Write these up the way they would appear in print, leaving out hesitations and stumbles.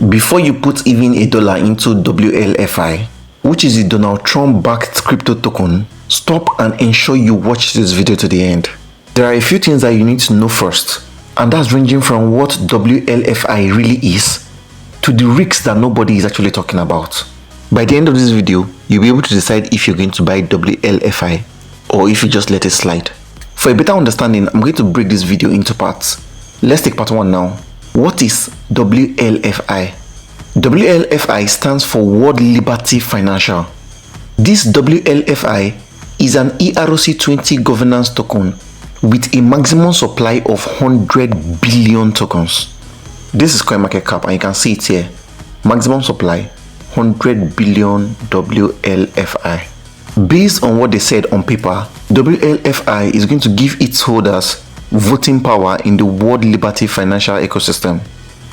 Before you put even $1 into WLFI, which is the Donald Trump-backed crypto token, stop and ensure you watch this video to the end. There are a few things that you need to know first, and that's ranging from what WLFI really is to the risks that nobody is actually talking about. By the end of this video, you'll be able to decide if you're going to buy WLFI or if you just let it slide. For a better understanding, I'm going to break this video into parts. Let's take part 1 now. What is WLFI? WLFI stands for World Liberty Financial. This WLFI is an ERC20 governance token with a maximum supply of 100 billion tokens. This is CoinMarketCap and you can see it here. Maximum supply 100 billion WLFI. Based on what they said on paper, WLFI is going to give its holders voting power in the World Liberty Financial ecosystem.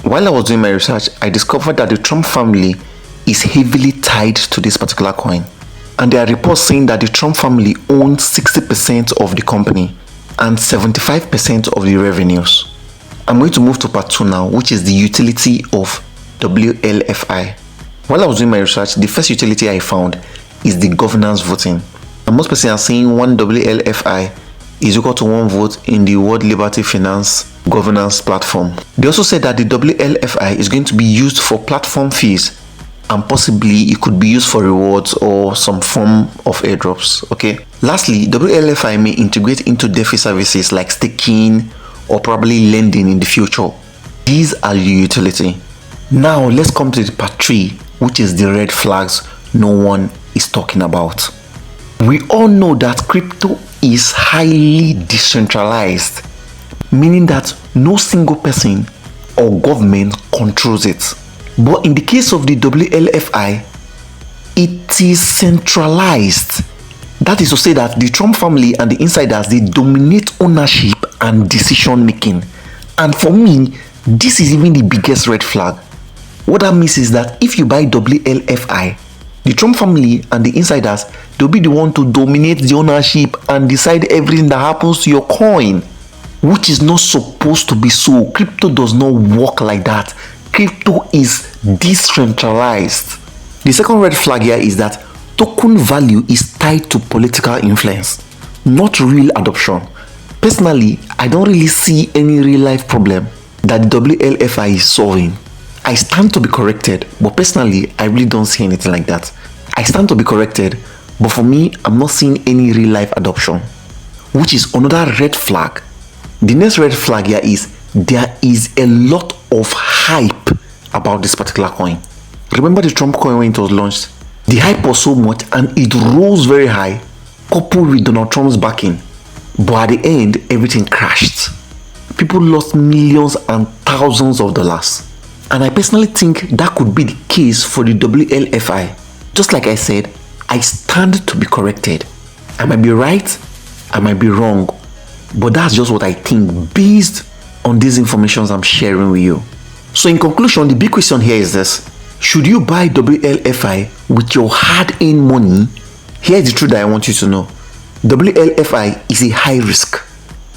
While I was doing my research, I discovered that the Trump family is heavily tied to this particular coin. And there are reports saying that the Trump family owns 60% of the company and 75% of the revenues. I'm going to move to part 2 now, which is the utility of WLFI. While I was doing my research, the first utility I found is the governance voting. And most persons are saying 1 WLFI is equal to 1 vote in the World Liberty Finance governance platform. They also said that the WLFI is going to be used for platform fees and possibly it could be used for rewards or some form of airdrops. Okay. Lastly, WLFI may integrate into DeFi services like staking or probably lending in the future. These are the utility. Now let's come to the part 3, which is the red flags no one is talking about. We all know that crypto is highly decentralized, meaning that no single person or government controls it. But in the case of the WLFI, it is centralized. That is to say that the Trump family and the insiders, they dominate ownership and decision making. And for me, this is even the biggest red flag. What that means is that if you buy WLFI, the Trump family and the insiders, they'll be the one to dominate the ownership and decide everything that happens to your coin, which is not supposed to be so. Crypto does not work like that. Crypto is decentralized. The second red flag here is that token value is tied to political influence, not real adoption. Personally, I don't really see any real life problem that the WLFI is solving. I stand to be corrected, but personally, I really don't see anything like that. I stand to be corrected, but for me, I'm not seeing any real life adoption, which is another red flag. The next red flag here is there is a lot of hype about this particular coin. Remember the Trump coin when it was launched? The hype was so much and it rose very high, coupled with Donald Trump's backing. But at the end, everything crashed. People lost millions and thousands of dollars. And I personally think that could be the case for the WLFI. Just like I said, I stand to be corrected. I might be right, I might be wrong, but that's just what I think based on these informations I'm sharing with you. So in conclusion, the big question here is this: should you buy WLFI with your hard-earned money? Here's the truth that I want you to know. WLFI is a high risk.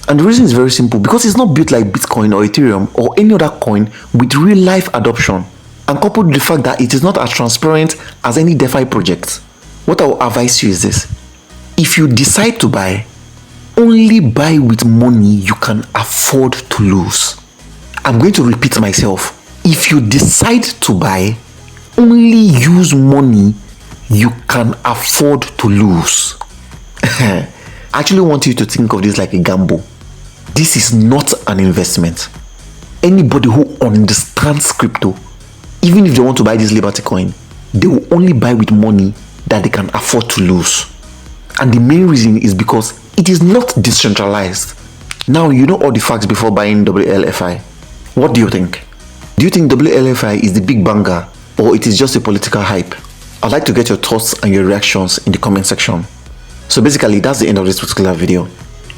And the reason is very simple, because it's not built like Bitcoin or Ethereum or any other coin with real life adoption, and coupled with the fact that it is not as transparent as any DeFi project. What I will advise you is this: if you decide to buy, only buy with money you can afford to lose. I'm going to repeat myself. If you decide to buy, only use money you can afford to lose. I actually want you to think of this like a gamble. This is not an investment. Anybody who understands crypto, even if they want to buy this Liberty coin, they will only buy with money that they can afford to lose. And the main reason is because it is not decentralized. Now you know all the facts before buying WLFI. What do you think? Do you think WLFI is the big banger or it is just a political hype? I'd like to get your thoughts and your reactions in the comment section. So basically, that's the end of this particular video.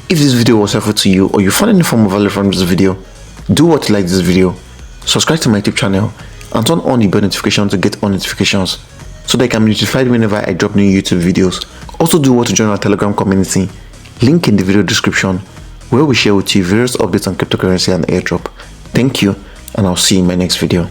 If this video was helpful to you or you found any form of value from this video, do what you like this video, subscribe to my YouTube channel and turn on the bell notification to get all notifications so that you can be notified whenever I drop new YouTube videos. Also do what to join our Telegram community, link in the video description, where we share with you various updates on cryptocurrency and airdrop. Thank you, and I'll see you in my next video.